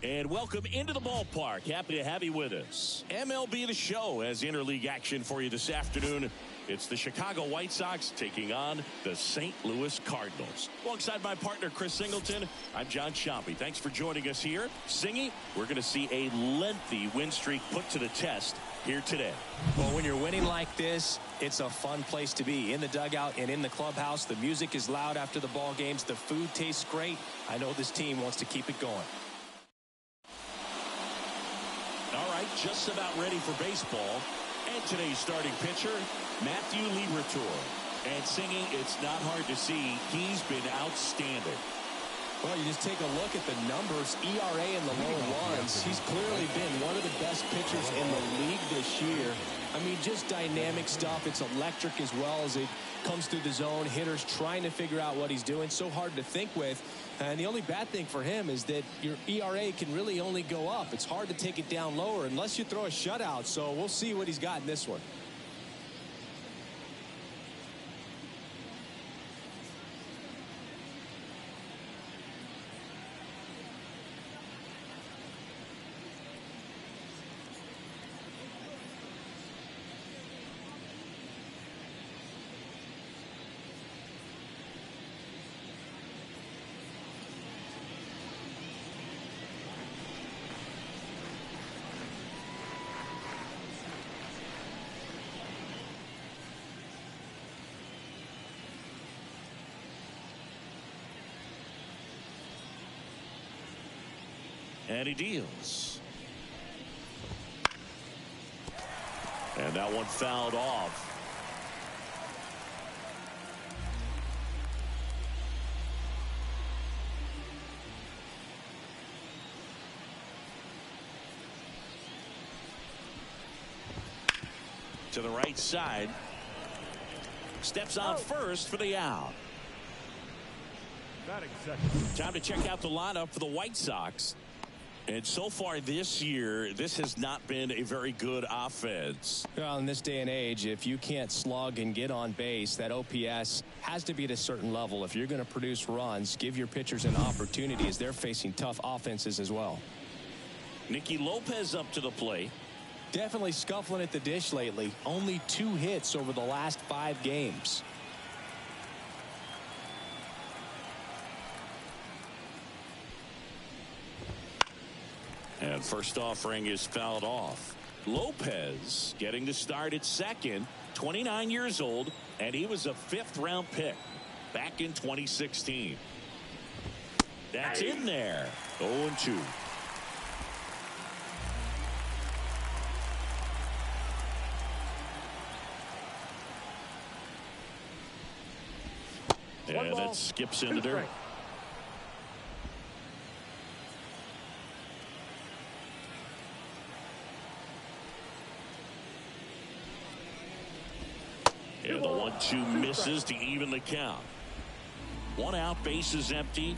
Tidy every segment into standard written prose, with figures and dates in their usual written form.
And welcome into the ballpark. Happy to have you with us. MLB The Show has interleague action for you this afternoon. It's the Chicago White Sox taking on the St. Louis Cardinals. Alongside my partner, Chris Singleton, I'm John Shoppy. Thanks for joining us here. Singy, we're going to see a lengthy win streak put to the test here today. Well, when you're winning like this, it's a fun place to be. In the dugout and in the clubhouse, the music is loud after the ball games. The food tastes great. I know this team wants to keep it going. All right, just about ready for baseball. And today's starting pitcher, Matthew Liberatore. And Singing, it's not hard to see he's been outstanding. Well, you just take a look at the numbers, ERA in the low ones. He's clearly been one of the best pitchers in the league this year. I mean, just dynamic stuff. It's electric as well as it comes through the zone. Hitters trying to figure out what he's doing. So hard to think with. And the only bad thing for him is that your ERA can really only go up. It's hard to take it down lower unless you throw a shutout. So we'll see what he's got in this one. And he deals. And that one fouled off. To the right side. Steps on first for the out. Time to check out the lineup for the White Sox. And so far this year, this has not been a very good offense. Well, in this day and age, if you can't slug and get on base, that OPS has to be at a certain level. If you're going to produce runs, give your pitchers an opportunity as they're facing tough offenses as well. Nicky Lopez up to the plate. Definitely scuffling at the dish lately. Only 2 hits over the last 5 games. And first offering is fouled off. Lopez getting the start at second, 29 years old, and he was a 5th-round pick back in 2016. That's in there. 0-2. And that skips into dirt. And the 1-2 misses to even the count. 1 out, base is empty.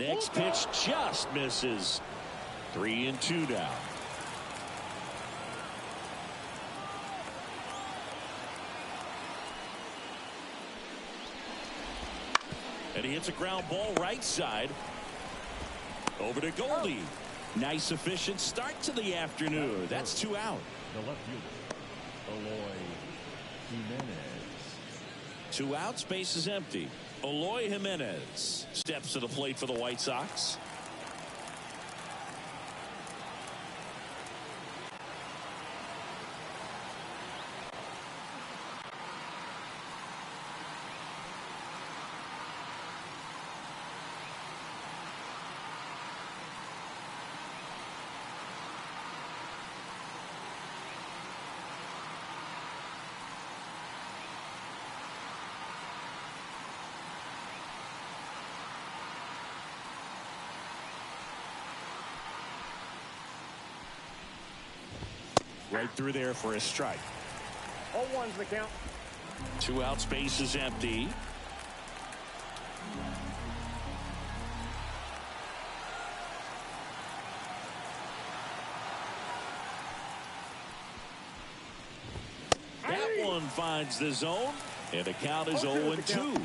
Next pitch just misses. 3-2 now. And he hits a ground ball right side. Over to Goldie. Nice efficient start to the afternoon. That's 2 out. The left fielder, Eloy Jimenez. 2 outs, base is empty. Eloy Jimenez steps to the plate for the White Sox. Right through there for a strike. 0-1's the count. 2 outs, base is empty. That one finds the zone. And the count is 0-2.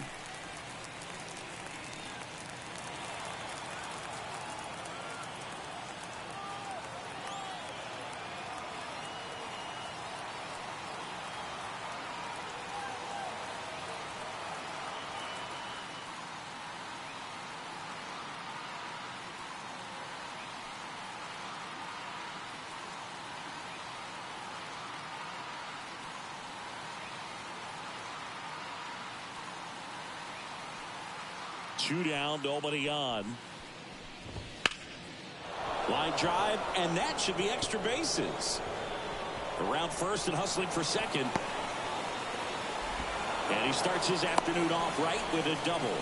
Two down, nobody on. Line drive, and that should be extra bases. Around first and hustling for second. And he starts his afternoon off right with a double.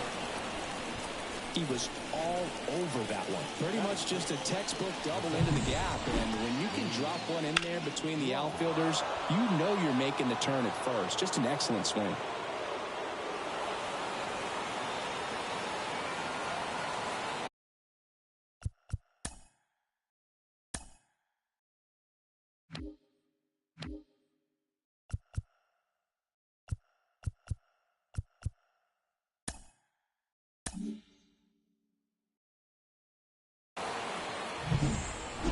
He was all over that one. Pretty much just a textbook double into the gap. And when you can drop one in there between the outfielders, you know you're making the turn at first. Just an excellent swing.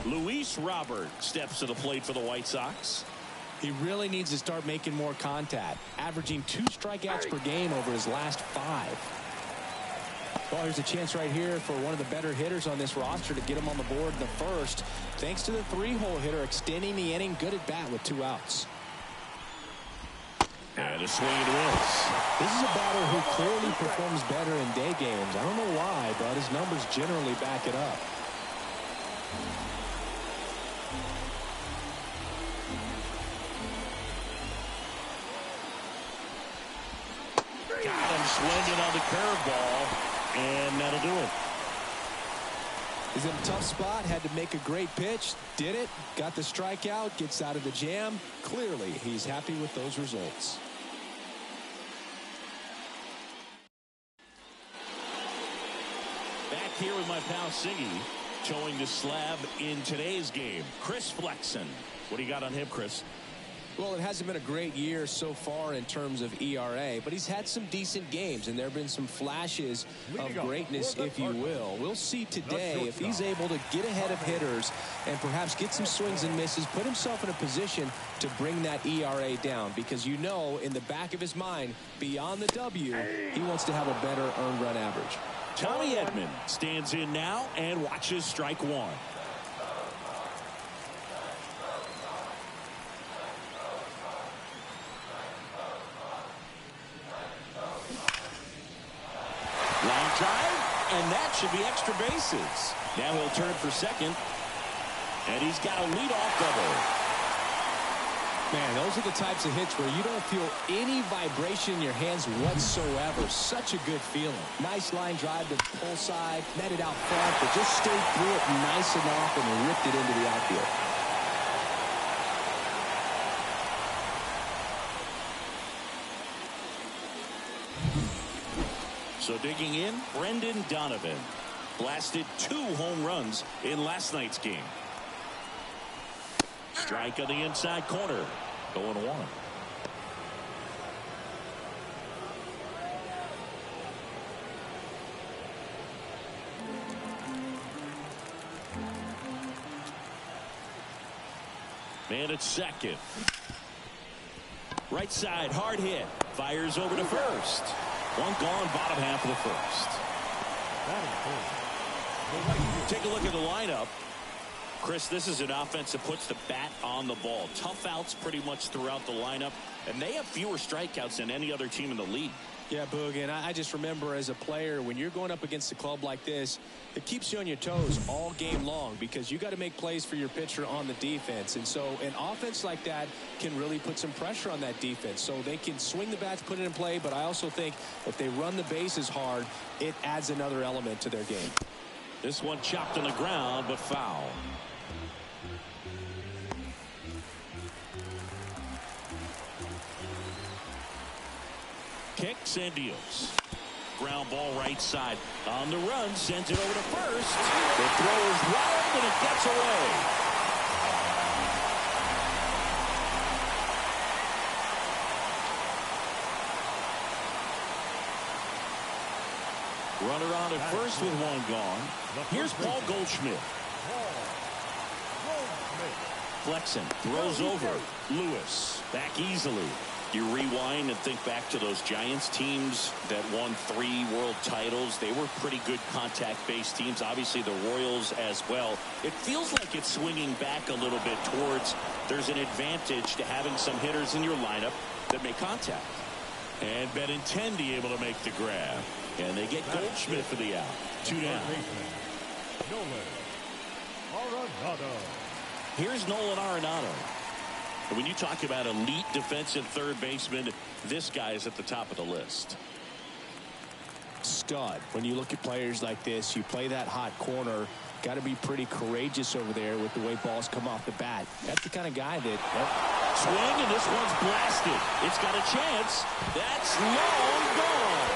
Luis Robert steps to the plate for the White Sox. He really needs to start making more contact, averaging 2 strikeouts per game over his last 5. Well, here's a chance right here for one of the better hitters on this roster to get him on the board in the first, thanks to the 3-hole hitter extending the inning. Good at bat with 2 outs. And a swing and a miss. This is a batter who clearly performs better in day games. I don't know why, but his numbers generally back it up. Got him swinging on the curveball, and that'll do it. He's in a tough spot, had to make a great pitch, did it, got the strikeout, gets out of the jam. Clearly, he's happy with those results. Back here with my pal Siggy, towing the slab in today's game. Chris Flexen. What do you got on him, Chris? Well, it hasn't been a great year so far in terms of ERA, but he's had some decent games, and there have been some flashes of greatness, if you will. We'll see today if he's able to get ahead of hitters and perhaps get some swings and misses, put himself in a position to bring that ERA down, because you know in the back of his mind, beyond the W, he wants to have a better earned run average. Tommy Edman stands in now and watches strike one. Line drive, and that should be extra bases. Now he'll turn for second, and he's got a leadoff double. Man, those are the types of hits where you don't feel any vibration in your hands whatsoever. Such a good feeling. Nice line drive to the pull side, met it out front, but just stayed through it nice enough and ripped it into the outfield. So digging in, Brendan Donovan blasted 2 home runs in last night's game. Strike on the inside corner. 0-1. Man at second. Right side, hard hit. Fires over to first. One gone, bottom half of the first. Take a look at the lineup. Chris, this is an offense that puts the bat on the ball. Tough outs pretty much throughout the lineup, and they have fewer strikeouts than any other team in the league. Yeah, Boog, and I just remember as a player, when you're going up against a club like this, it keeps you on your toes all game long because you got to make plays for your pitcher on the defense. And so an offense like that can really put some pressure on that defense. So they can swing the bats, put it in play, but I also think if they run the bases hard, it adds another element to their game. This one chopped on the ground, but foul. Kicks and deals. Ground ball right side. On the run, sends it over to first. The throw is wild, and it gets away. Runner on at first with one gone. Here's Paul Goldschmidt. Flexen, throws over. Lewis, back easily. You rewind and think back to those Giants teams that won 3 world titles. They were pretty good contact-based teams. Obviously, the Royals as well. It feels like it's swinging back a little bit towards there's an advantage to having some hitters in your lineup that make contact. And Benintendi able to make the grab. And they get Goldschmidt for the out. 2 down. Here's Nolan Arenado. And when you talk about elite defensive third baseman, this guy is at the top of the list. Stud. When you look at players like this, you play that hot corner. Got to be pretty courageous over there with the way balls come off the bat. That's the kind of guy that... Swing, and this one's blasted. It's got a chance. That's long gone.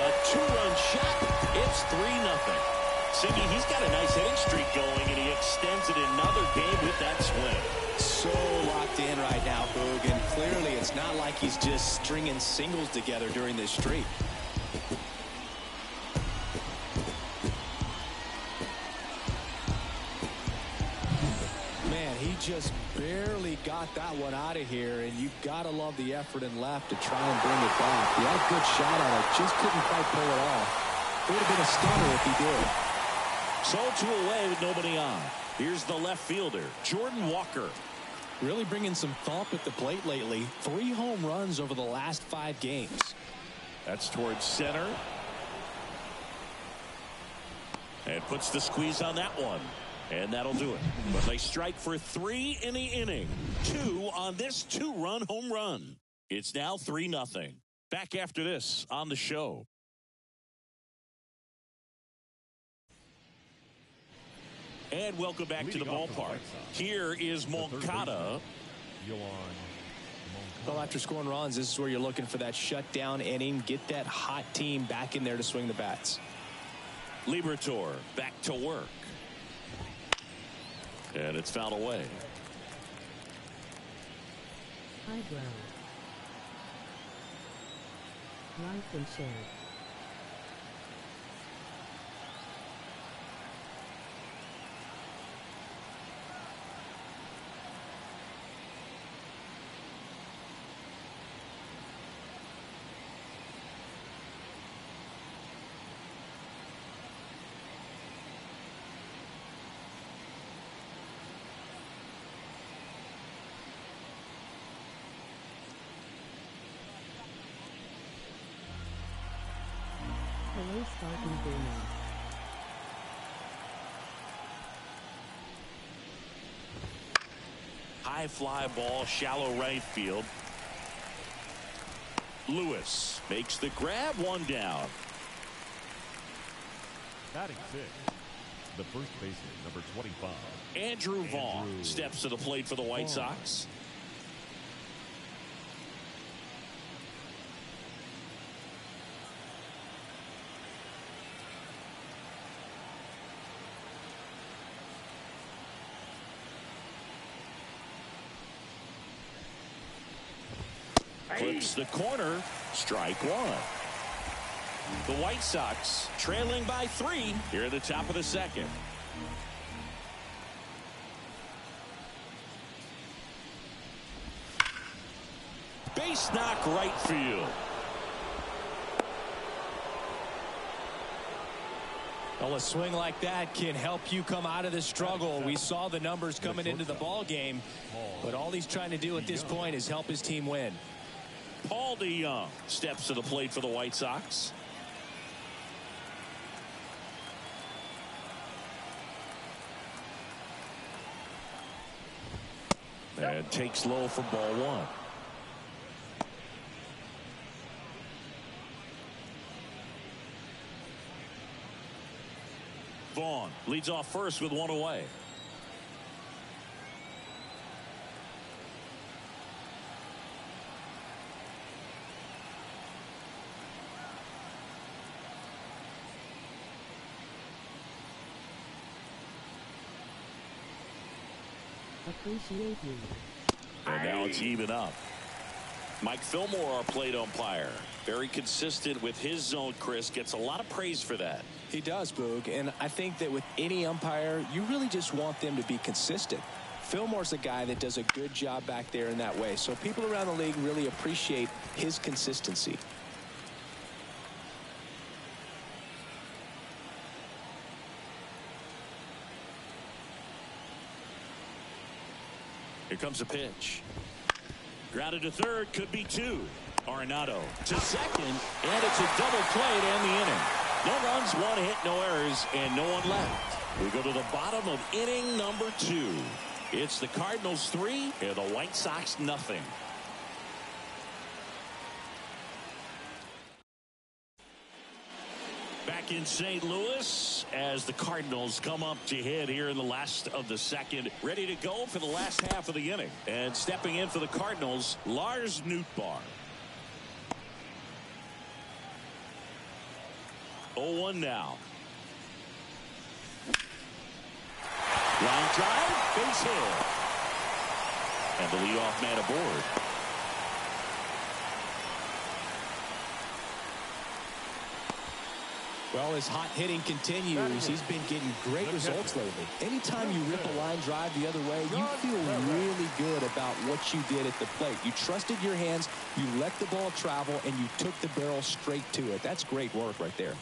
A 2-run shot. It's 3-0. Cindy, he's got a nice hitting streak going, and he extends it another game with that swing. So locked in right now, Boog, and clearly it's not like he's just stringing singles together during this streak. Man, he just barely got that one out of here, and you gotta love the effort in left to try and bring it back. He had a good shot at it, just couldn't quite pull it off. It would have been a stunner if he did. So 2 away with nobody on. Here's the left fielder, Jordan Walker. Really bringing some thump at the plate lately. 3 home runs over the last 5 games. That's towards center. And puts the squeeze on that one. And that'll do it. But they strike for 3 in the inning. 2 on this 2-run home run. It's now 3-0. Back after this on the show. And welcome back to the ballpark. Here is Moncada. Well, after scoring runs, this is where you're looking for that shutdown inning. Get that hot team back in there to swing the bats. Liberatore back to work. And it's fouled away. High ground. Life and shared. Hello, starting booming. High fly ball, shallow right field. Lewis makes the grab, 1 down. Batting 6, the first baseman, number 25. Andrew Vaughn steps to the plate for the White Sox. Clips the corner. Strike 1. The White Sox trailing by 3 here at the top of the second. Base knock right field. Well, a swing like that can help you come out of the struggle. We saw the numbers coming into the ball game, but all he's trying to do at this point is help his team win. Paul DeYoung steps to the plate for the White Sox. And takes low for ball 1. Vaughn leads off first with 1 away. Appreciate you. And now it's even up. Mike Fillmore, our plate umpire. Very consistent with his zone, Chris. Gets a lot of praise for that. He does, Boog. And I think that with any umpire, you really just want them to be consistent. Fillmore's a guy that does a good job back there in that way. So people around the league really appreciate his consistency. Here comes a pitch. Grounded to third, could be two. Arenado to second, and it's a double play to end the inning. No runs, one hit, no errors, and no one left. We go to the bottom of inning number 2. It's the Cardinals 3 and the White Sox nothing. Back in St. Louis as the Cardinals come up to hit here in the last of the second, ready to go for the last half of the inning. And stepping in for the Cardinals, Lars Nootbaar. 0-1 now. Line drive, base hit. And the leadoff man aboard. Well, his hot hitting continues. He's been getting great results lately. Anytime you rip a line drive the other way, you feel really good about what you did at the plate. You trusted your hands, you let the ball travel, and you took the barrel straight to it. That's great work right there.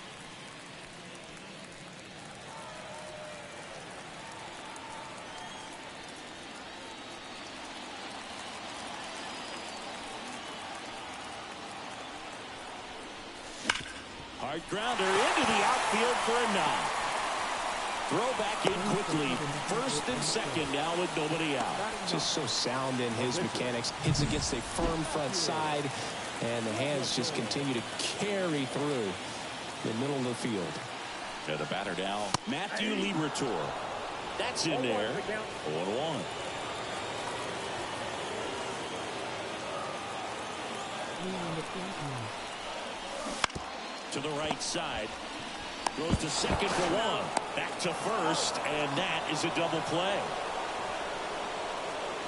Hard grounder into the outfield for a knock. Throw back in quickly. First and second now with nobody out. Just so sound in his mechanics. Hits against a firm front side, and the hands just continue to carry through the middle of the field. To the batter now, Matthew Liberatore. That's in there. 0-1. To the right side. Goes to second for one. Back to first, and that is a double play.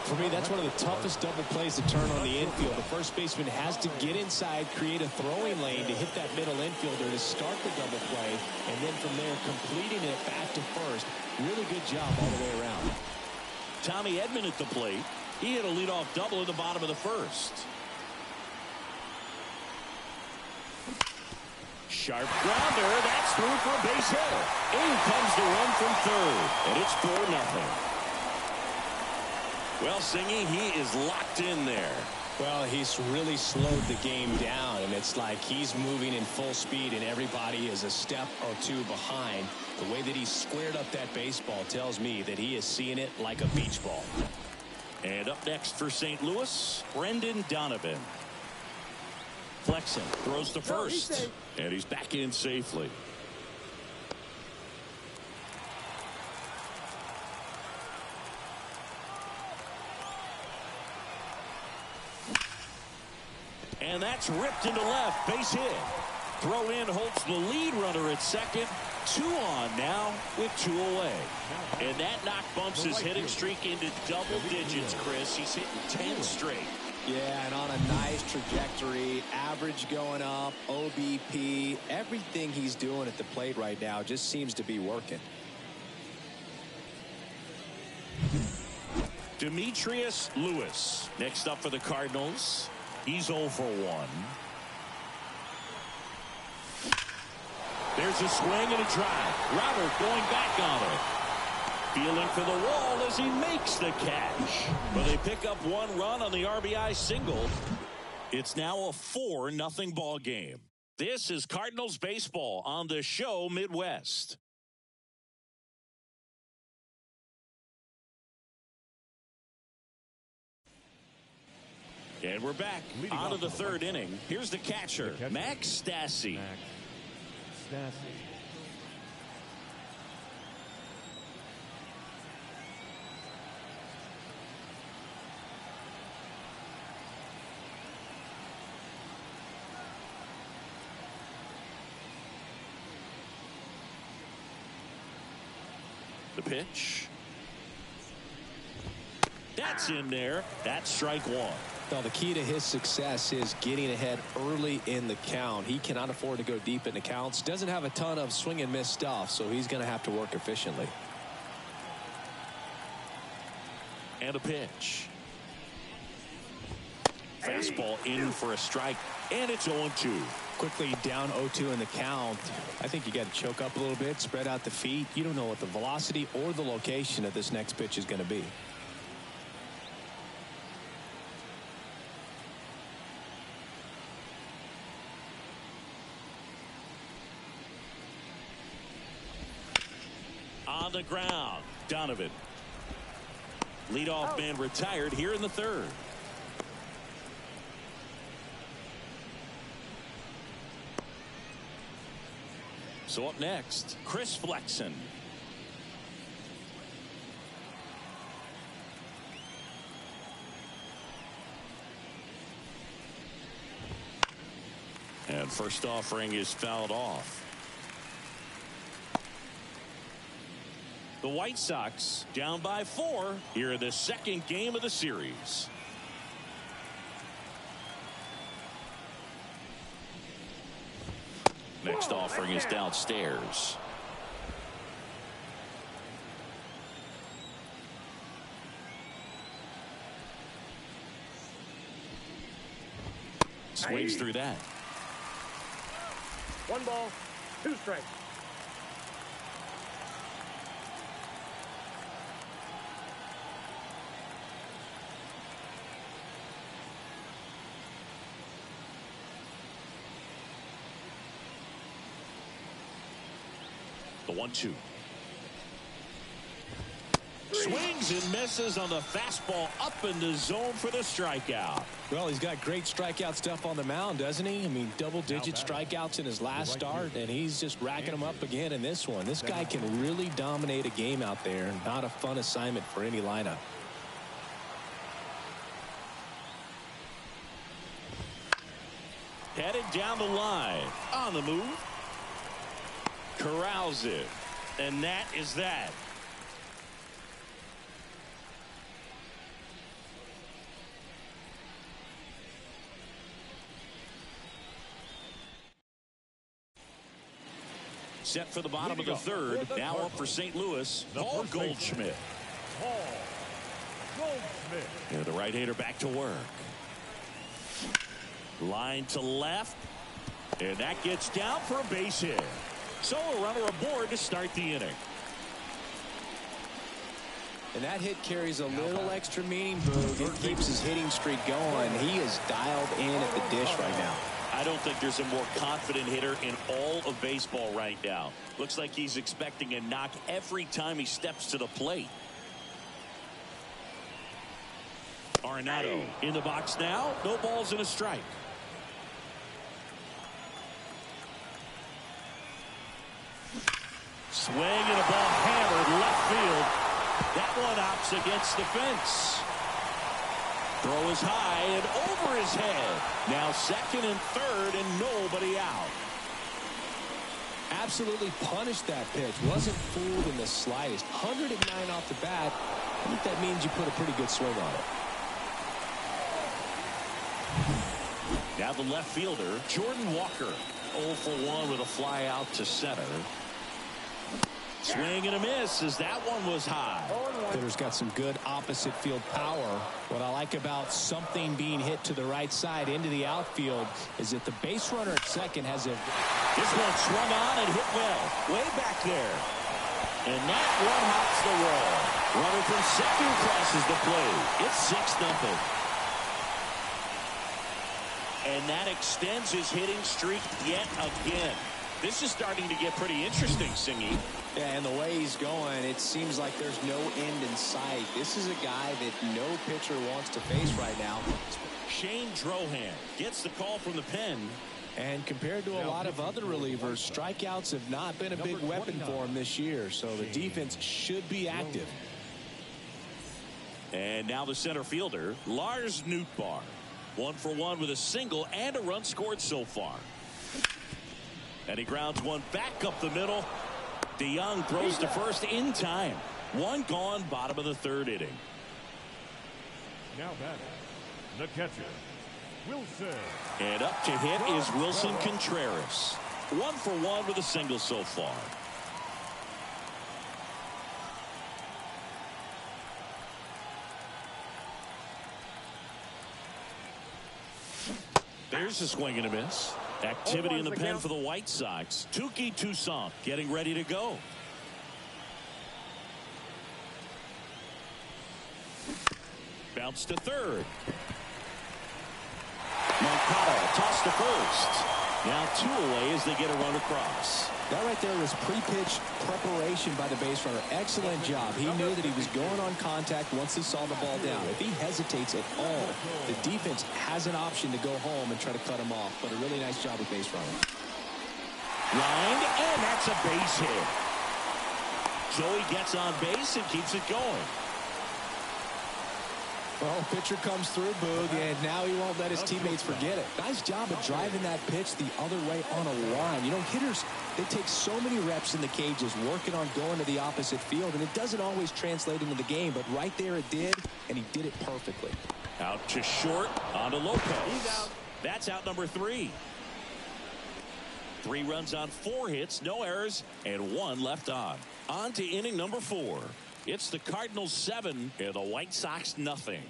For me, that's one of the toughest double plays to turn on the infield. The first baseman has to get inside, create a throwing lane to hit that middle infielder to start the double play, and then from there completing it back to first. Really good job all the way around. Tommy Edman at the plate. He hit a leadoff double in the bottom of the first. Sharp grounder. That's through for a base hit. In comes the run from third, and it's 4-0. Well, Singy, he is locked in there. Well, he's really slowed the game down, and it's like he's moving in full speed, and everybody is a step or two behind. The way that he squared up that baseball tells me that he is seeing it like a beach ball. And up next for St. Louis, Brendan Donovan. Flexing, throws to first, and he's back in safely. And that's ripped into left, base hit. Throw in holds the lead runner at second. 2 on now with 2 away. And that knock bumps his hitting streak into double digits, Chris. He's hitting 10 straight. Yeah, and on a nice trajectory, average going up, OBP, everything he's doing at the plate right now just seems to be working. Demetrius Lewis next up for the Cardinals. He's 0 for 1. There's a swing and a drive. Robert going back on it. Feeling for the wall as he makes the catch. But they pick up 1 run on the RBI single. It's now a 4-0 ball game. This is Cardinals baseball on the show Midwest. And we're back out of the third inning. Here's the catcher, Max Stassi. The pitch. That's in there. That's strike 1. Well, the key to his success is getting ahead early in the count. He cannot afford to go deep in the counts. Doesn't have a ton of swing and miss stuff, so he's going to have to work efficiently. And a pitch. Fastball in for a strike, and it's 0-2. Quickly down 0-2 in the count. I think you got to choke up a little bit, spread out the feet. You don't know what the velocity or the location of this next pitch is going to be. On the ground, Donovan. Leadoff man retired here in the third. So up next, Chris Flexen. And first offering is fouled off. The White Sox down by 4 here in the second game of the series. Next offering is downstairs. Swings through that. 1 ball, 2 strikes. The 1-2. Swings and misses on the fastball up in the zone for the strikeout. Well, he's got great strikeout stuff on the mound, doesn't he? I mean, double-digit strikeouts in his last start, and he's just racking them up again in this one. This guy can really dominate a game out there. Not a fun assignment for any lineup. Headed down the line. On the move. Corrals it. And that is that. Set for the bottom of the third. Now up for St. Louis, Paul Goldschmidt. And the right-hander back to work. Line to left. And that gets down for a base hit. So a runner aboard to start the inning. And that hit carries a little extra meaning, Boog. It keeps his hitting streak going. He is dialed in at the dish right now. I don't think there's a more confident hitter in all of baseball right now. Looks like he's expecting a knock every time he steps to the plate. Arenado in the box now. No balls and a strike. Swing and a ball hammered left field. That one opts against the fence. Throw is high and over his head. Now second and third and nobody out. Absolutely punished that pitch. Wasn't fooled in the slightest. 109 off the bat. I think that means you put a pretty good swing on it. Now the left fielder, Jordan Walker. 0 for 1 with a fly out to center. Swing and a miss as that one was high. Hitter's got some good opposite field power. What I like about something being hit to the right side into the outfield is that the base runner at second has a... This one swung on and hit well. Way back there. And that one hops the wall. Runner from second crosses the plate. It's 6-0. And that extends his hitting streak yet again. This is starting to get pretty interesting, Singy. Yeah, and the way he's going, it seems like there's no end in sight. This is a guy that no pitcher wants to face right now. Shane Drohan gets the call from the pen. And compared to a lot of other relievers, strikeouts have not been a big weapon for him this year. So the defense should be active. And now the center fielder, Lars Nootbaar. 1 for 1 with a single and a run scored so far. And he grounds one back up the middle. DeYoung throws to first in time. 1 gone, bottom of the third inning. Now batting, The catcher, Wilson. And up to hit is Wilson Contreras. 1 for 1 with a single so far. There's a swing and a miss. Activity in the pen for the White Sox. Touki Toussaint getting ready to go. Bounce to third. Moncada tossed to first. Now 2 away as they get a run across. That right there was pre-pitch preparation by the base runner. Excellent job. He knew that he was going on contact once he saw the ball down. If he hesitates at all, the defense has an option to go home and try to cut him off. But a really nice job with base runner. Lined, and that's a base hit. Joey gets on base and keeps it going. Well, pitcher comes through, Boog, and now he won't let his teammates forget it. Nice job of driving that pitch the other way on a line. You know, hitters, they take so many reps in the cages working on going to the opposite field, and it doesn't always translate into the game, but right there it did, and he did it perfectly. Out to short, on to Lopez. He's out. That's out number 3. 3 runs on 4 hits, no errors, and 1 left on. On to inning number 4. It's the Cardinals 7 and the White Sox nothing.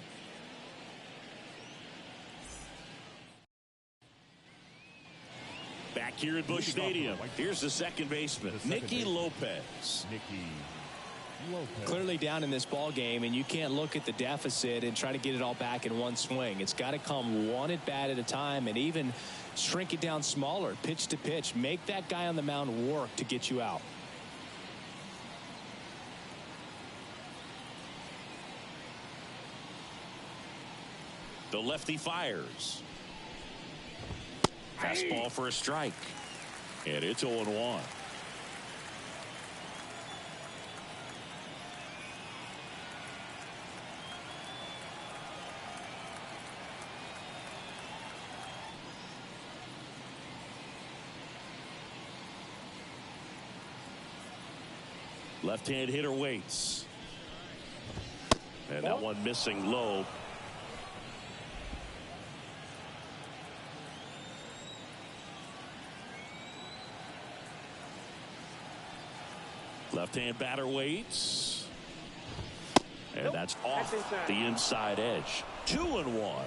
Back here at Busch Stadium, here's the second baseman, Nicky Lopez. Clearly down in this ball game, and you can't look at the deficit and try to get it all back in one swing. It's got to come one at bat at a time, and even shrink it down smaller, pitch to pitch. Make that guy on the mound work to get you out. The lefty fires. Fastball for a strike. And it's 0-1. Left-hand hitter waits. And that one missing low. Left-hand batter waits. And that's off the inside edge. 2-1.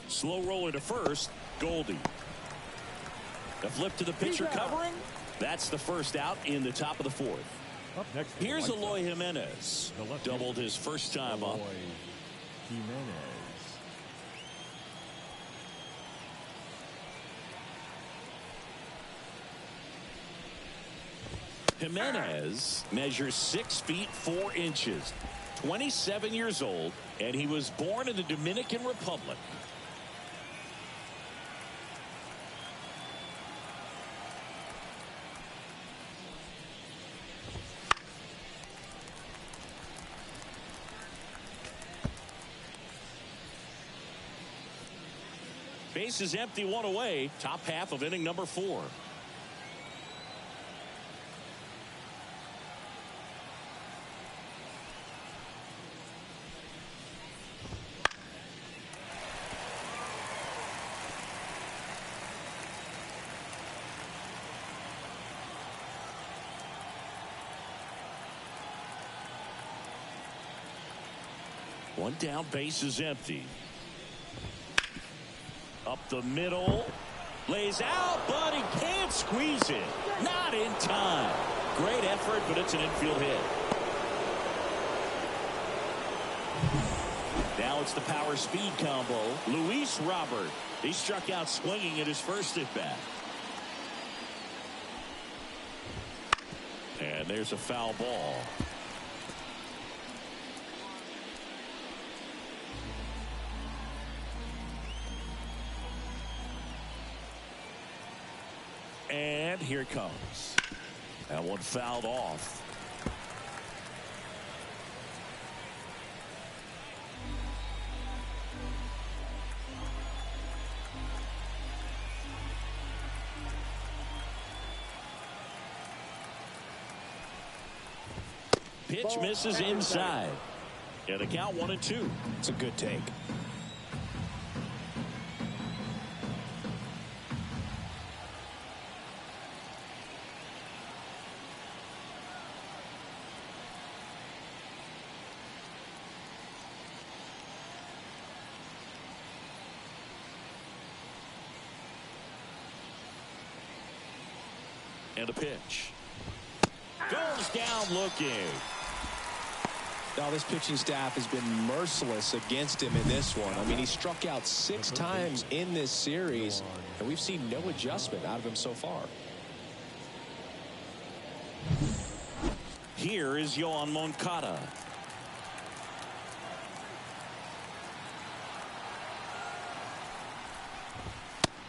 Slow roller to first. Goldie. The flip to the pitcher covering. That's the first out in the top of the 4th. Up next, here's Eloy Jimenez. Doubled his first time up. Jimenez measures 6 feet 4 inches, 27 years old, and he was born in the Dominican Republic. Base is empty, 1 away. Top half of inning number 4. One down, base is empty. Up the middle, lays out, but he can't squeeze it. Not in time. Great effort, but it's an infield hit. Now it's the power speed combo. Luis Robert. He struck out swinging at his first at bat. And there's a foul ball. and here it comes. That one fouled off. Pitch misses inside. And the count 1-2. It's a good take. And a pitch. Goes down looking. Now this pitching staff has been merciless against him in this one. I mean, he struck out 6 times in this series, and we've seen no adjustment out of him so far. Here is Yohan Moncada.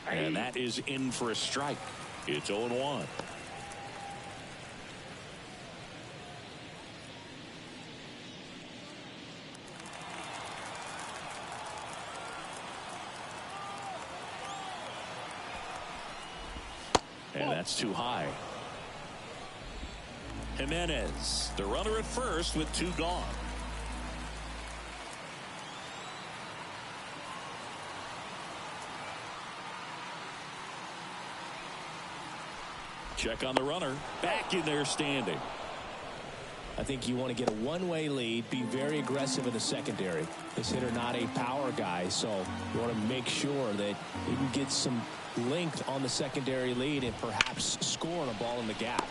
And that is in for a strike. It's 0-1. And that's too high. Jimenez, the runner at first with 2 gone. Check on the runner. Back in there standing. I think you want to get a one-way lead, be very aggressive in the secondary. This hitter not a power guy, so you want to make sure that you can get some length on the secondary lead and perhaps score on a ball in the gap.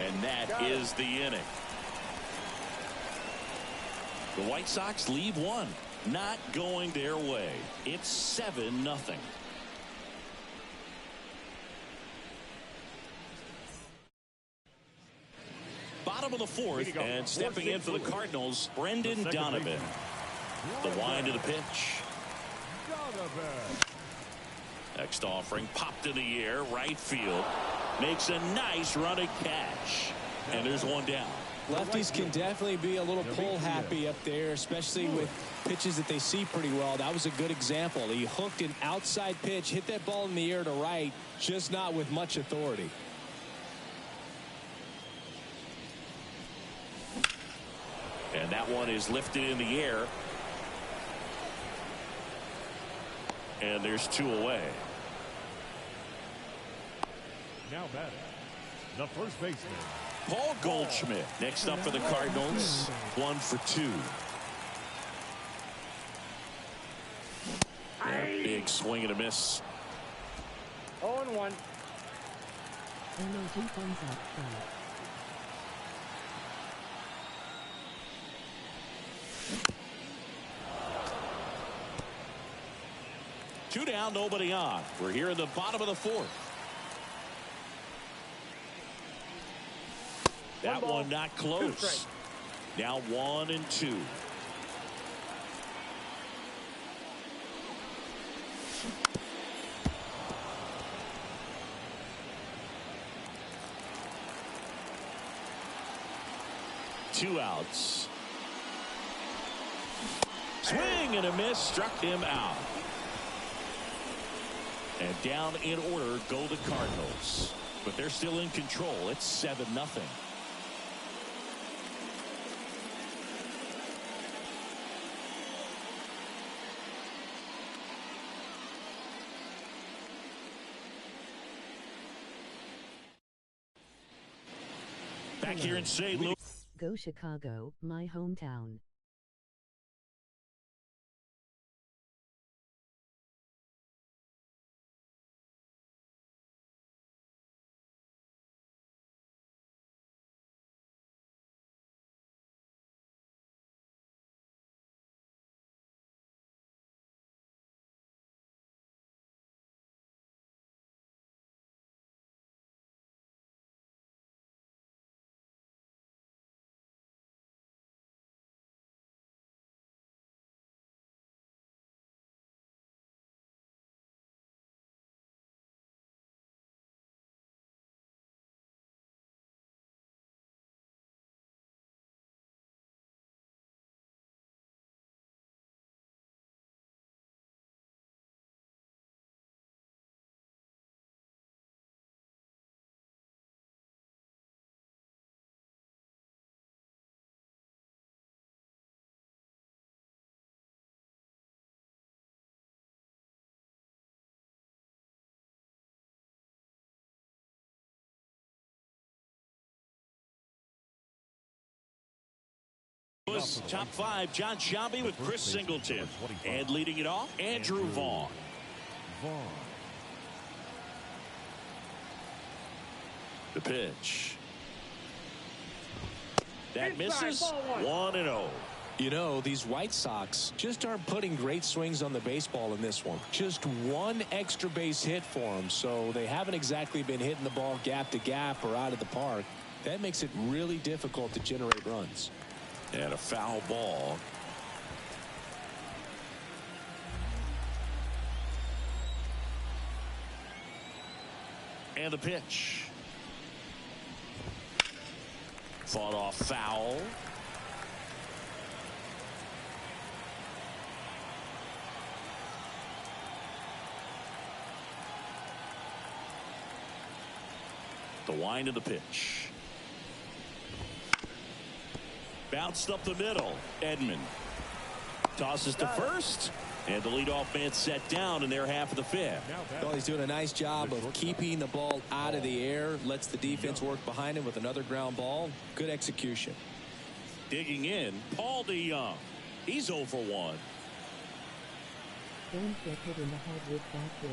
And that is the inning. The White Sox leave one. Not going their way. It's 7-0. Bottom of the 4th, and stepping in for the Cardinals, Brendan Donovan. The wind of the pitch. Next offering popped in the air, right field. Makes a nice running catch. And there's one down. Lefties can definitely be a little pull happy up there, especially with pitches that they see pretty well. That was a good example. He hooked an outside pitch, hit that ball in the air to right, just not with much authority. And that one is lifted in the air. And there's 2 away. Now batting, the first baseman, Paul Goldschmidt next up for the Cardinals. 1 for 2. Big swing and a miss. 0-1. MLB comes out front. Two down, nobody on. We're here in the bottom of the 4th. That one not close. Now 1-2. Two outs. Swing and a miss, struck him out. And down in order go the Cardinals. But they're still in control. It's 7-0. Back here in St. Louis. Go Chicago, my hometown. Top five, John Sciambi with Chris Singleton. And leading it off, Andrew Vaughn. The pitch. That misses. 1-0. You know, these White Sox just aren't putting great swings on the baseball in this one. Just one extra base hit for them, so they haven't exactly been hitting the ball gap to gap or out of the park. That makes it really difficult to generate runs. And a foul ball. And the pitch. Fought off foul. The wind of the pitch. Bounced up the middle. Edman tosses to first. And the leadoff man set down in their half of the fifth. Well, he's doing a nice job of keeping the ball out of the air. Lets the defense work behind him with another ground ball. Good execution. Digging in, Paul DeYoung. He's 0 for 1. Don't get hit in the head with that hit.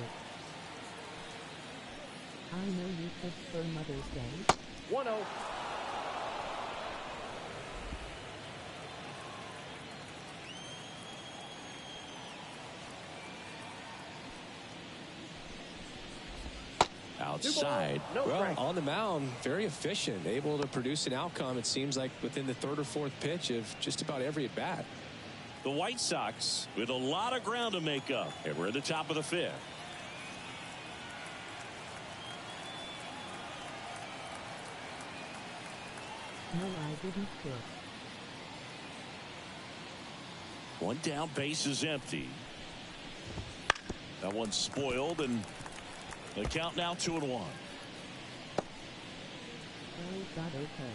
I know you pushed for Mother's Day. 1-0. Outside. Well, on the mound, very efficient, able to produce an outcome, it seems like, within the third or fourth pitch of just about every at bat. The White Sox with a lot of ground to make up. And we're at the top of the fifth. No, I didn't quit. One down, base is empty. That one's spoiled, and the count now 2-1. Oh, God, okay.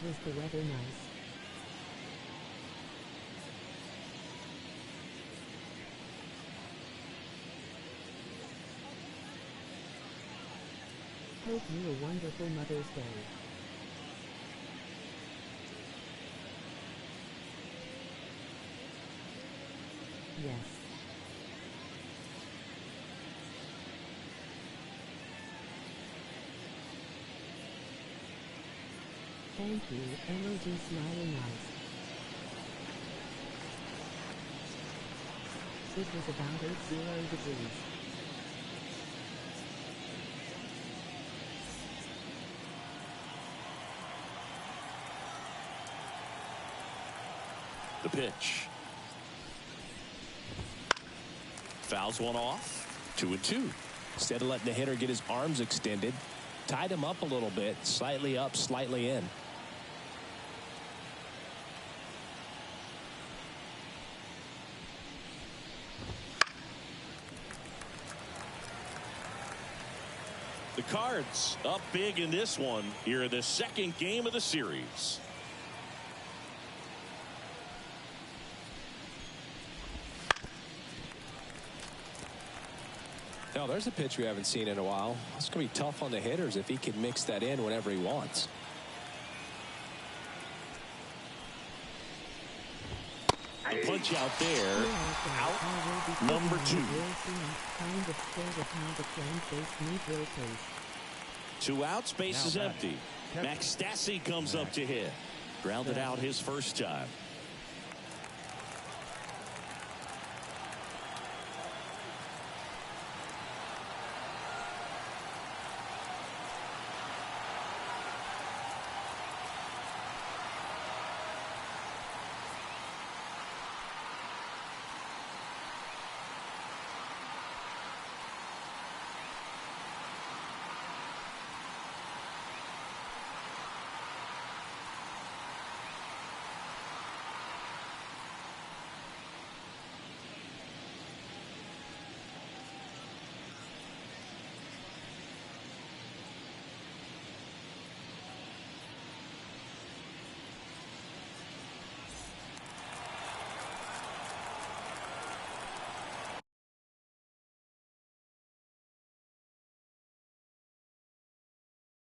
Was the weather nice? Hope you a wonderful Mother's Day. Yes. Thank you, MLB Smiling Eyes. It was about 80 degrees. The pitch. Fouls one off. 2-2. Instead of letting the hitter get his arms extended, tied him up a little bit, slightly up, slightly in. The Cards up big in this one here in the second game of the series. Now, there's a pitch we haven't seen in a while. It's going to be tough on the hitters if he can mix that in whenever he wants. The punch out there. Out number 2. 2 outs, base is empty. Max Stassi comes up to hit. Grounded out his first time.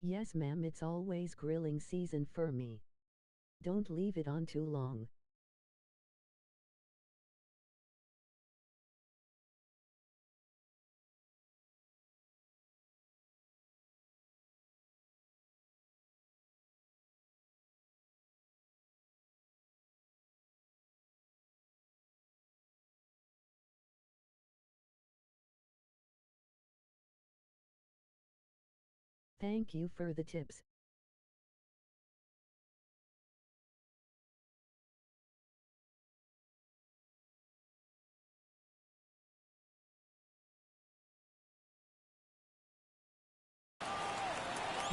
Yes, ma'am, it's always grilling season for me. Don't leave it on too long. Thank you for the tips.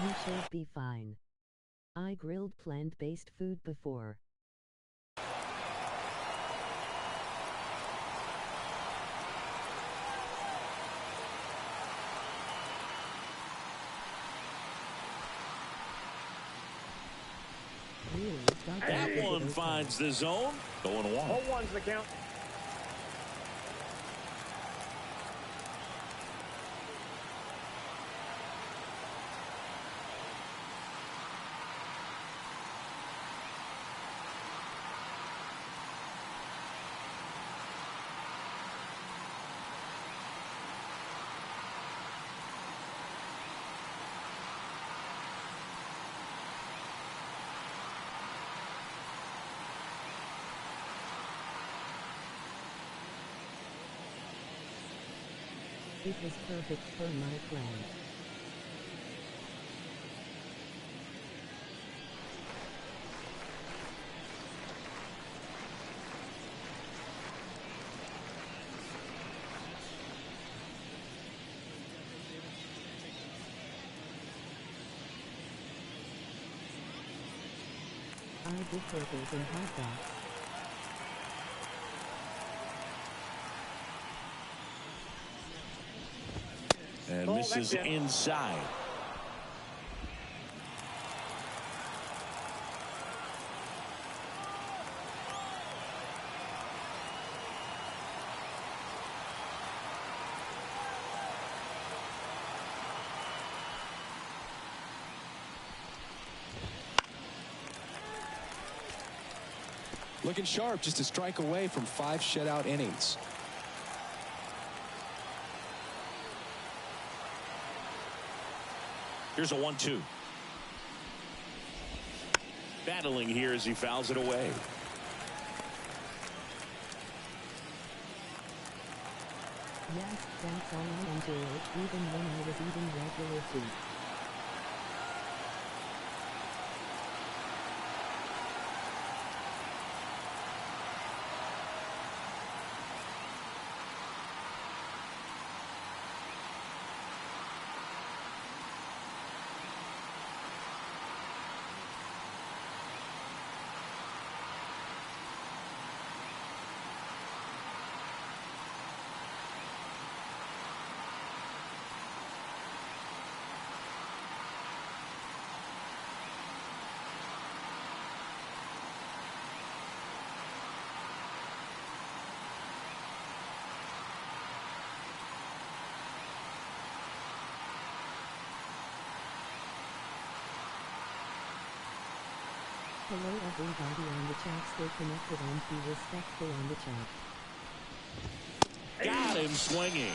You should be fine. I grilled plant-based food before. Really? That one finds the zone. Going 1. 0-1's the count. It was perfect for my plan. I do purples and hot dogs. And misses inside. Looking sharp, just a strike away from 5 shutout innings. Here's a 1-2. Battling here as he fouls it away. Yes, that's all I enjoyed, even when I was eating regular food. Hello everybody on the chat, stay connected and be respectful on the chat. Got him swinging.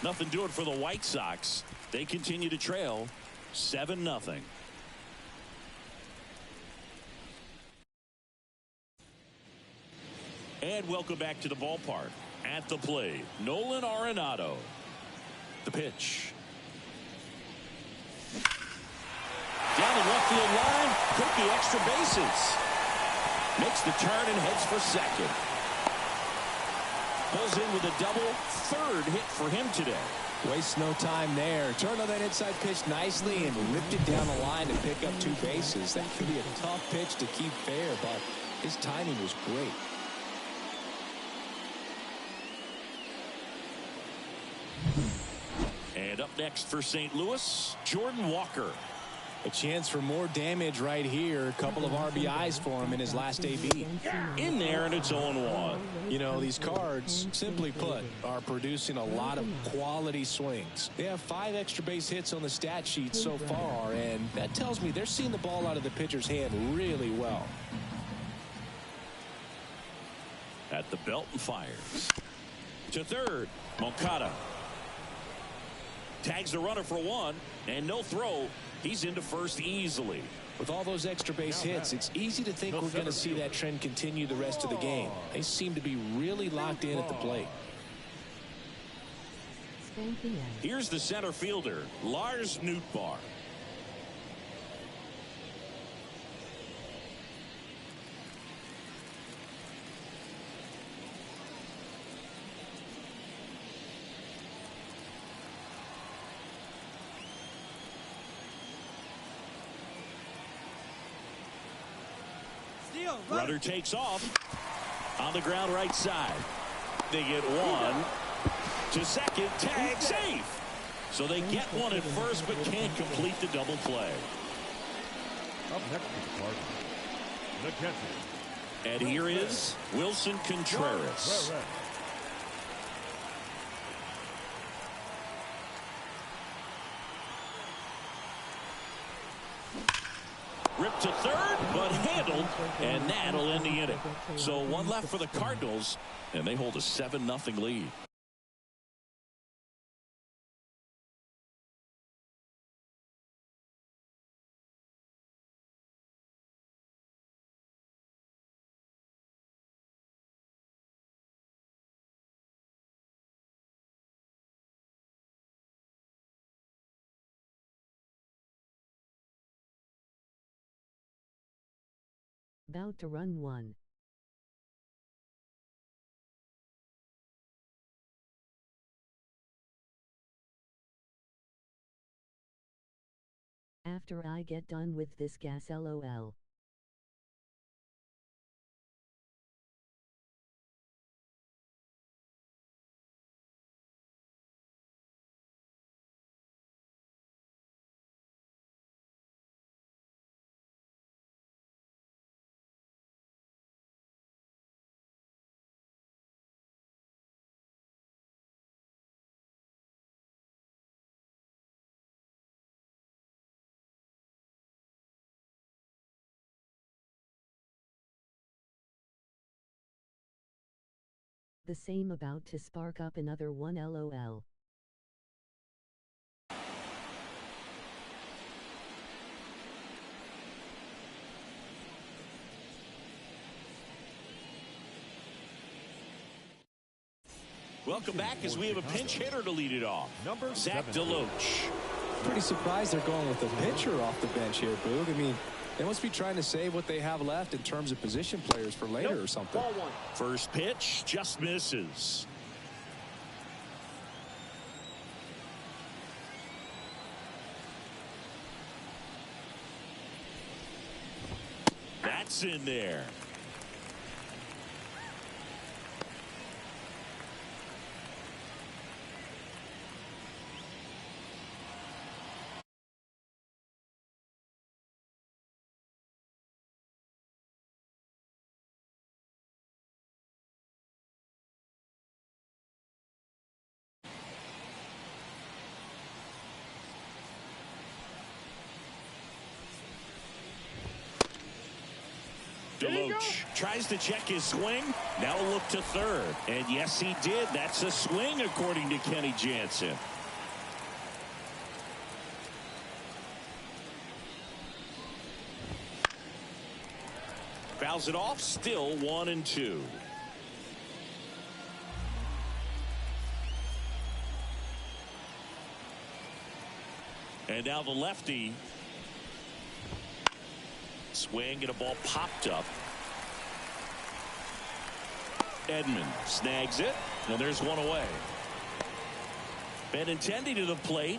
Nothing doing for the White Sox. They continue to trail 7-0. And welcome back to the ballpark. At the plate, Nolan Arenado. The pitch. Down the left field line, could be extra bases. Makes the turn and heads for second. Pulls in with a double, 3rd hit for him today. Wastes no time there. Turned on that inside pitch nicely and ripped it down the line to pick up 2 bases. That could be a tough pitch to keep fair, but his timing was great. And up next for St. Louis, Jordan Walker. A chance for more damage right here. A couple of RBIs for him in his last AB. In there, and it's 0-1. You know, these Cards, simply put, are producing a lot of quality swings. They have 5 extra base hits on the stat sheet so far, and that tells me they're seeing the ball out of the pitcher's hand really well. At the belt and fires. To third, Moncada. Tags the runner for 1, and no throw. He's into first easily. With all those extra base hits, it's easy to think we're going to see that trend continue the rest of the game. They seem to be really locked in at the plate. Here's the center fielder, Lars Nootbaar. Runner takes off on the ground right side. They get 1 to second, tag safe. So they get one at first but can't complete the double play. Up next is the Cardinals. The catcher. And here is Wilson Contreras. Ripped to third, but handled, and that'll end the inning. So 1 left for the Cardinals, and they hold a 7-0 lead. About to run 1. After I get done with this gas, LOL. The same about to spark up another one, LOL. Welcome back as we have a pinch hitter to lead it off. Number Zach 7. DeLoach. Pretty surprised they're going with a pitcher off the bench here, Boog. I mean, they must be trying to save what they have left in terms of position players for later or something. Ball 1. First pitch just misses. That's in there. DeLoach tries to check his swing. Now look to third. And yes, he did. That's a swing, according to Kenny Jansen. Fouls it off. Still 1-2. And now the lefty. Swing and a ball popped up. Edman snags it, and there's one away. Benintendi to the plate.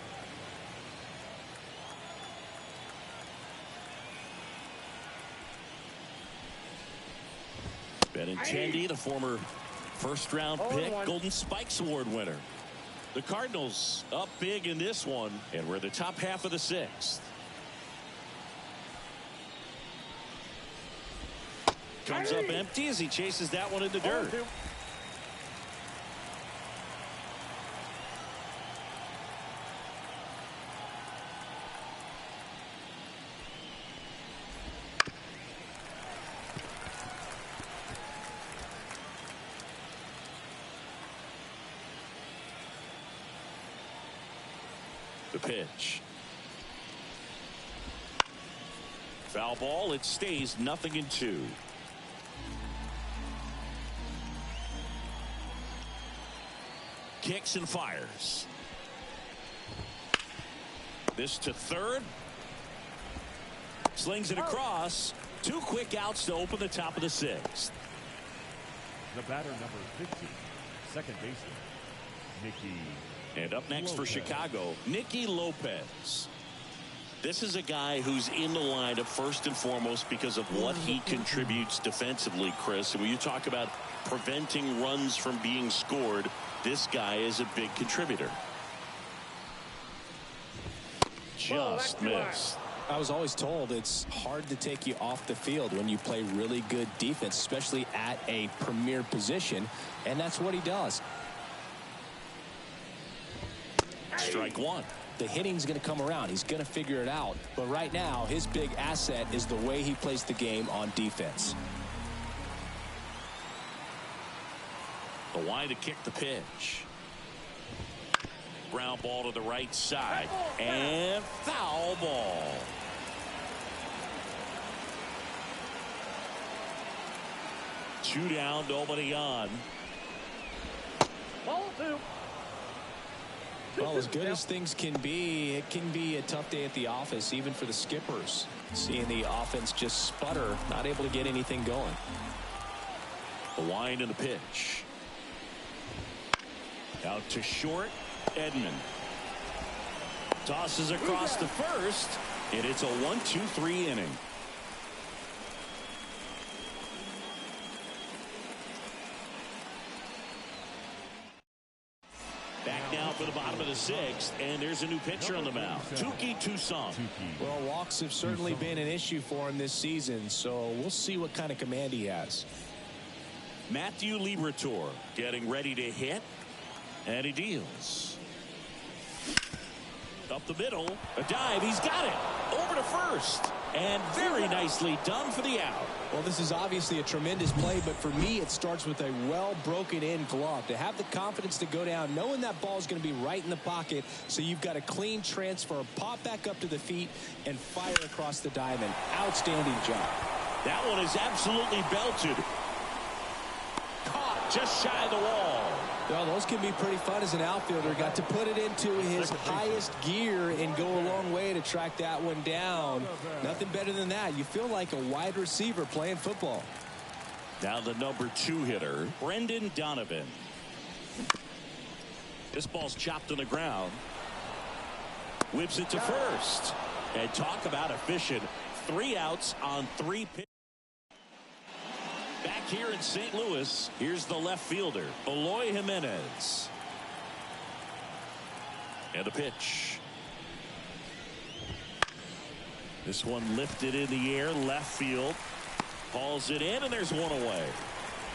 Benintendi, the former first-round pick, Golden Spikes Award winner. The Cardinals up big in this one, and we're the top half of the 6th. comes up empty as he chases that one in the dirt. The pitch. Foul ball. It stays 0-2. Kicks and fires. This to third. Slings it across. 2 quick outs to open the top of the 6th. The batter, number 50, second baseman, Nicky. And up next for Chicago, Nicky Lopez. This is a guy who's in the lineup first and foremost because of what he contributes defensively, Chris. And when you talk about preventing runs from being scored, this guy is a big contributor. Just missed. I was always told it's hard to take you off the field when you play really good defense, especially at a premier position, and that's what he does. Strike one. The hitting's going to come around. He's going to figure it out. But right now, his big asset is the way he plays the game on defense. The wide to kick the pitch. Ground ball to the right side. And foul ball. Two down, nobody on. Ball 2. Well, as good as things can be, it can be a tough day at the office, even for the skippers. Seeing the offense just sputter, not able to get anything going. The wind and the pitch. Out to short, Edman. Tosses across the first, and it's a 1-2-3 inning. Back now for the bottom of the 6th, and there's a new pitcher on the mound, Touki Toussaint. Well, walks have certainly been an issue for him this season, so we'll see what kind of command he has. Matthew Liberatore getting ready to hit, and he deals. Up the middle, a dive, he's got it, over to first, and very nicely done for the out. Well, this is obviously a tremendous play, but for me, it starts with a well broken in glove. To have the confidence to go down, knowing that ball is going to be right in the pocket, so you've got a clean transfer, pop back up to the feet, and fire across the diamond. Outstanding job. That one is absolutely belted. Caught just shy of the wall. Well, those can be pretty fun as an outfielder. Got to put it into his highest gear and go a long way to track that one down. Nothing better than that. You feel like a wide receiver playing football. Now the number 2 hitter, Brendan Donovan. This ball's chopped on the ground. Whips it to first. And talk about efficient. 3 outs on 3 pitches. Back here in St. Louis, here's the left fielder, Eloy Jimenez. And the pitch. This one lifted in the air, left field. Hauls it in, and there's one away.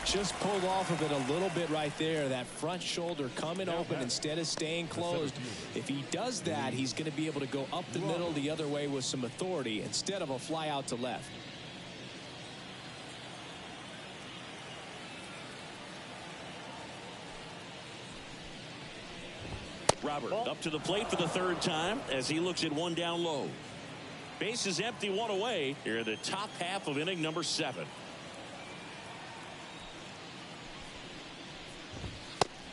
Just pulled off of it a little bit right there. That front shoulder coming open instead of staying closed. If he does that, he's going to be able to go up the middle the other way with some authority instead of a fly out to left. Robert up to the plate for the 3rd time as he looks at one down low. Base is empty, one away. Here in the top half of inning number 7.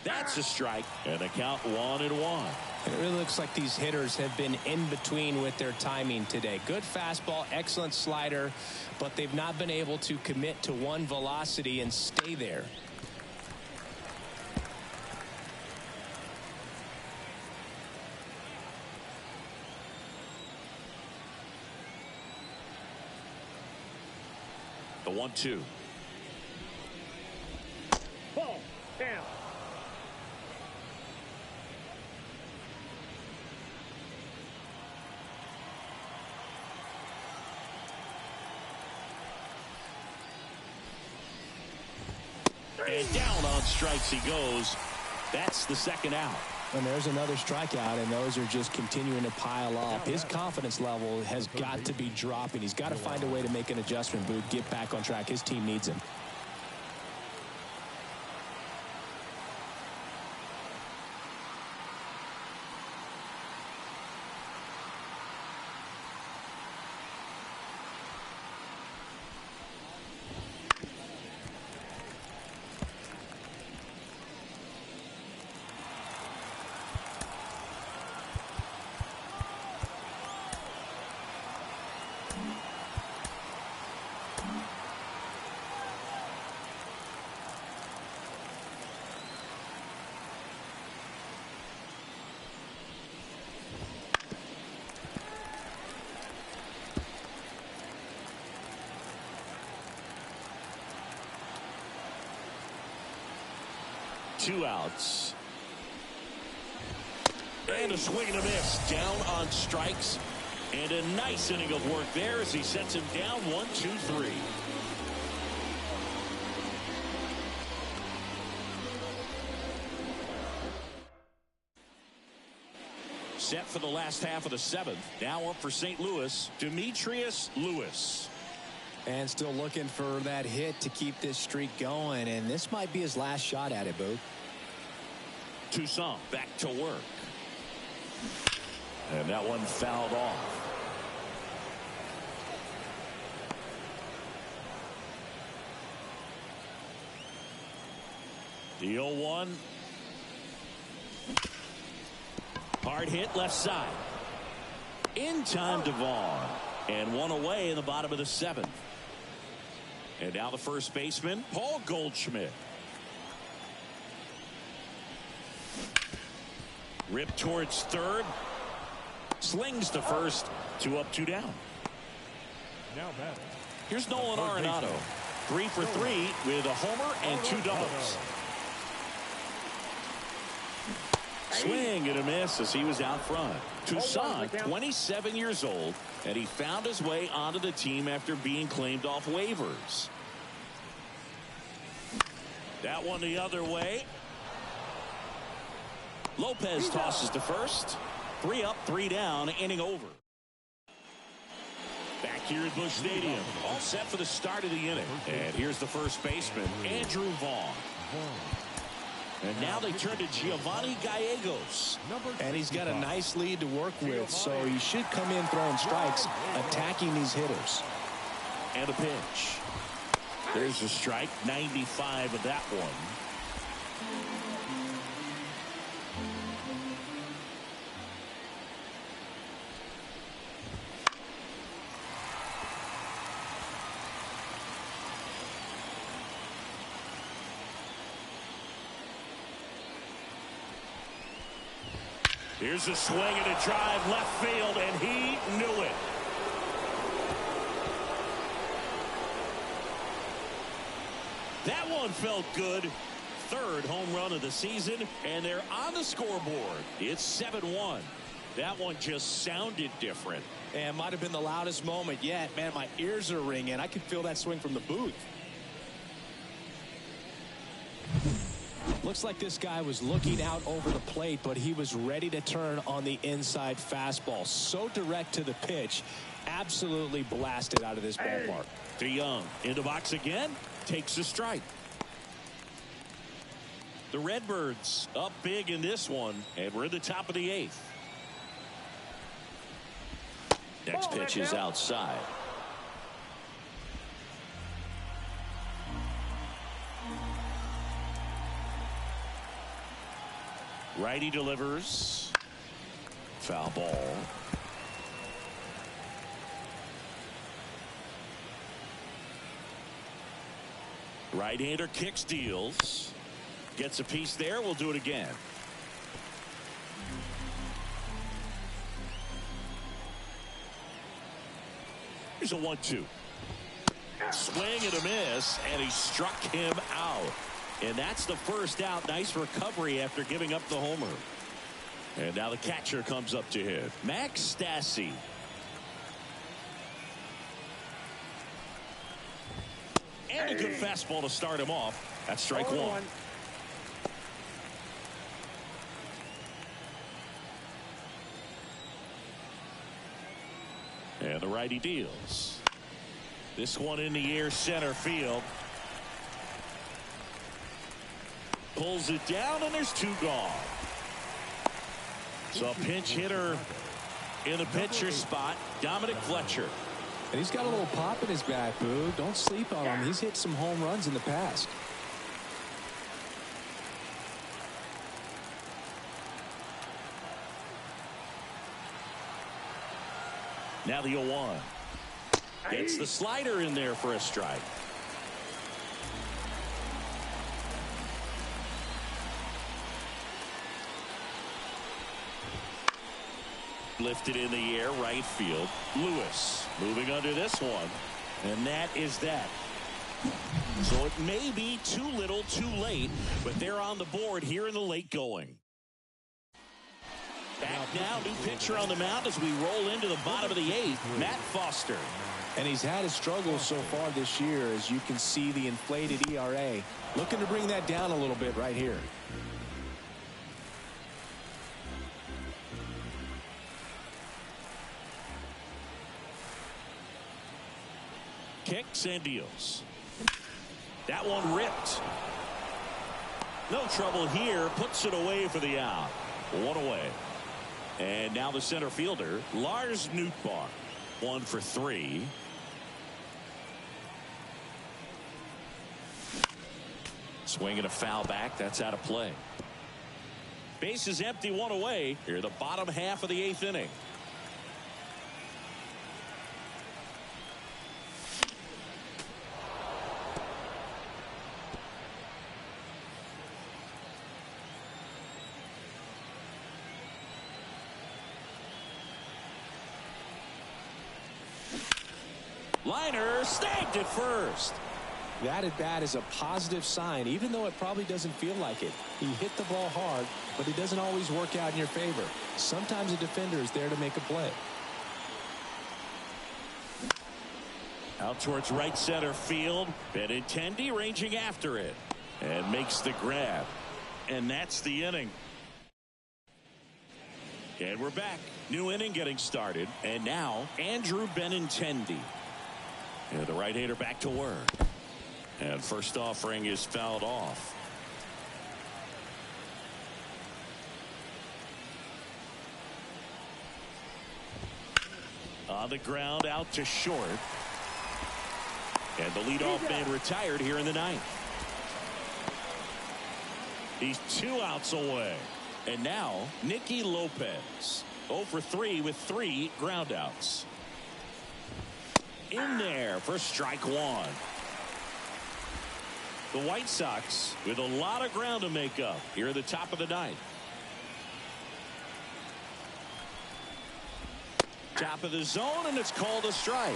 That's a strike, and the count 1-1. It really looks like these hitters have been in between with their timing today. Good fastball, excellent slider, but they've not been able to commit to one velocity and stay there. The 1-2. Ball. Down. And down on strikes he goes. That's the second out. And there's another strikeout, and those are just continuing to pile up. His confidence level has got to be dropping. He's got to find a way to make an adjustment, Boog, get back on track. His team needs him. Two outs. And a swing and a miss. Down on strikes. And a nice inning of work there as he sets him down 1-2-3. Set for the last half of the seventh. Now up for St. Louis, Demetrius Lewis. And still looking for that hit to keep this streak going. And this might be his last shot at it, Boog. Toussaint back to work. And that one fouled off. The 0-1. Hard hit left side. In time to Vaughn. And one away in the bottom of the seventh. And now the first baseman, Paul Goldschmidt. Rip towards third. Slings to first. 2 up, 2 down. Now batting. Here's Nolan Arenado. 3 for 3 with a homer and 2 doubles. Swing and a miss as he was out front. Toussaint, 27 years old, and he found his way onto the team after being claimed off waivers. That one the other way. Lopez tosses to first. 3 up, 3 down, inning over. Back here at Busch Stadium, all set for the start of the inning. And here's the first baseman, Andrew Vaughn. And now they turn to Giovanni Gallegos. And he's got a nice lead to work with, so he should come in throwing strikes, attacking these hitters. And a pitch. There's a strike, 95 of that one. Here's a swing and a drive left field, and he knew it. That one felt good. Third home run of the season, and they're on the scoreboard. It's 7-1. That one just sounded different. And might have been the loudest moment yet. Man, my ears are ringing. I could feel that swing from the booth. Looks like this guy was looking out over the plate, but he was ready to turn on the inside fastball. So direct to the pitch. Absolutely blasted out of this ballpark. DeYoung in the box again. Takes a strike. The Redbirds up big in this one, and we're at the top of the 8th. Next pitch is outside. Righty delivers. Foul ball. Right-hander kicks, deals. Gets a piece there. We'll do it again. Here's a 1-2. Swing and a miss, and he struck him out. And that's the first out. Nice recovery after giving up the homer. And now the catcher comes up to hit. Max Stassi. And a good fastball to start him off. That's strike one. And the righty deals. This one in the air, center field. Pulls it down, and there's two gone. So a pinch hitter in the pitcher spot, Dominic Fletcher. And he's got a little pop in his bat, Boo. Don't sleep on him. He's hit some home runs in the past. Now the 0-1. Gets the slider in there for a strike. Lifted in the air, right field. Lewis moving under this one. And that is that. So it may be too little, too late, but they're on the board here in the late going. Back now, new pitcher on the mound as we roll into the bottom of the 8th, Matt Foster. And he's had his struggles so far this year, as you can see the inflated ERA. Looking to bring that down a little bit right here. Kicks and deals. That one ripped. No trouble here. Puts it away for the out. One away. And now the center fielder, Lars Nootbaar. 1 for 3. Swinging a foul back. That's out of play. Base is empty, 1 away. Here the bottom half of the 8th inning. Liner snagged at first. That at bat is a positive sign, even though it probably doesn't feel like it. He hit the ball hard, but it doesn't always work out in your favor. Sometimes a defender is there to make a play. Out towards right center field. Benintendi ranging after it. And makes the grab. And that's the inning. And we're back. New inning getting started. And now, Andrew Benintendi. And the right-hander back to work. And first offering is fouled off. On the ground, out to short. And the leadoff man retired here in the 9th. He's 2 outs away. And now, Nicky Lopez. 0 for 3 with 3 groundouts. In there for strike 1. The White Sox with a lot of ground to make up here at the top of the 9th. Top of the zone, and it's called a strike.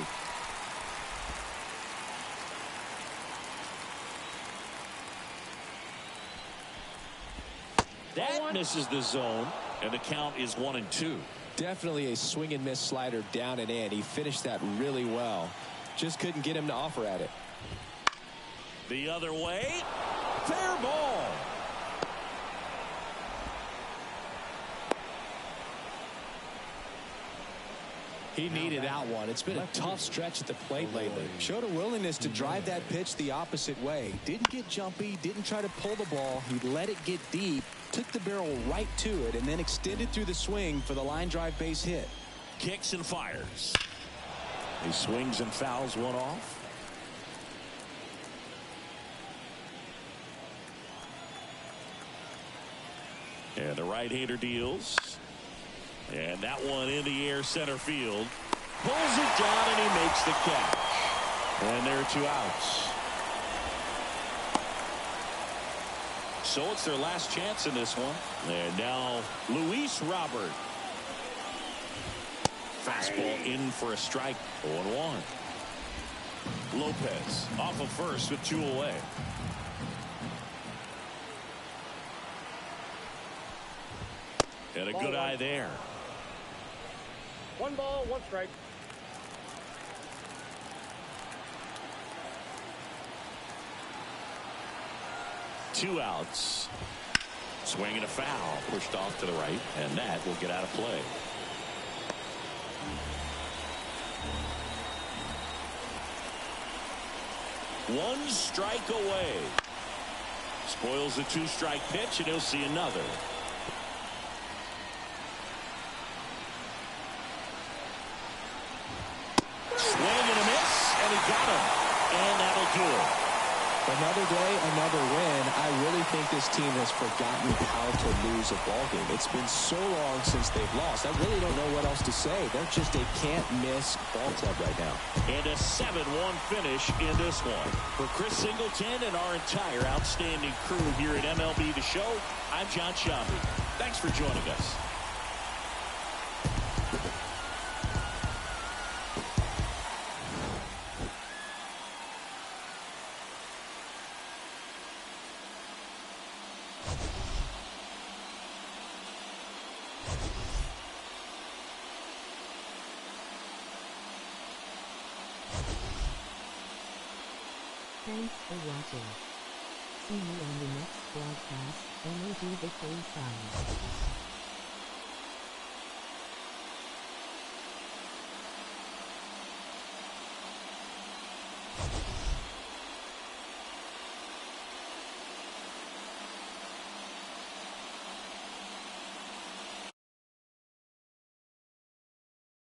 That misses the zone, and the count is 1-2. Definitely a swing and miss slider down and in. He finished that really well. Just couldn't get him to offer at it. The other way. Fair ball. He needed that one. It's been a tough stretch at the plate lately. Showed a willingness to drive that pitch the opposite way. Didn't get jumpy, didn't try to pull the ball. He let it get deep, took the barrel right to it, and then extended through the swing for the line drive base hit. Kicks and fires. He swings and fouls one off. And the right-hander deals. And that one in the air, center field. Pulls it down, and he makes the catch. And there are 2 outs. So it's their last chance in this one. And now Luis Robert. Fastball in for a strike. 0-1. Lopez off of first with 2 away. And a good eye there. 1 ball, 1 strike. 2 outs. Swing and a foul. Pushed off to the right, and that will get out of play. One strike away. Spoils the 2-strike pitch, and he'll see another. Swing and a miss, and he got him. And that'll do it. Another day, another win. I really think this team has forgotten how to lose a ball game. It's been so long since they've lost. I really don't know what else to say. They're just a can't-miss ball club right now. And a 7-1 finish in this one. For Chris Singleton and our entire outstanding crew here at MLB The Show, I'm John Shambi. Thanks for joining us. Thanks for watching. See you on the next broadcast, MLB Victory Signs.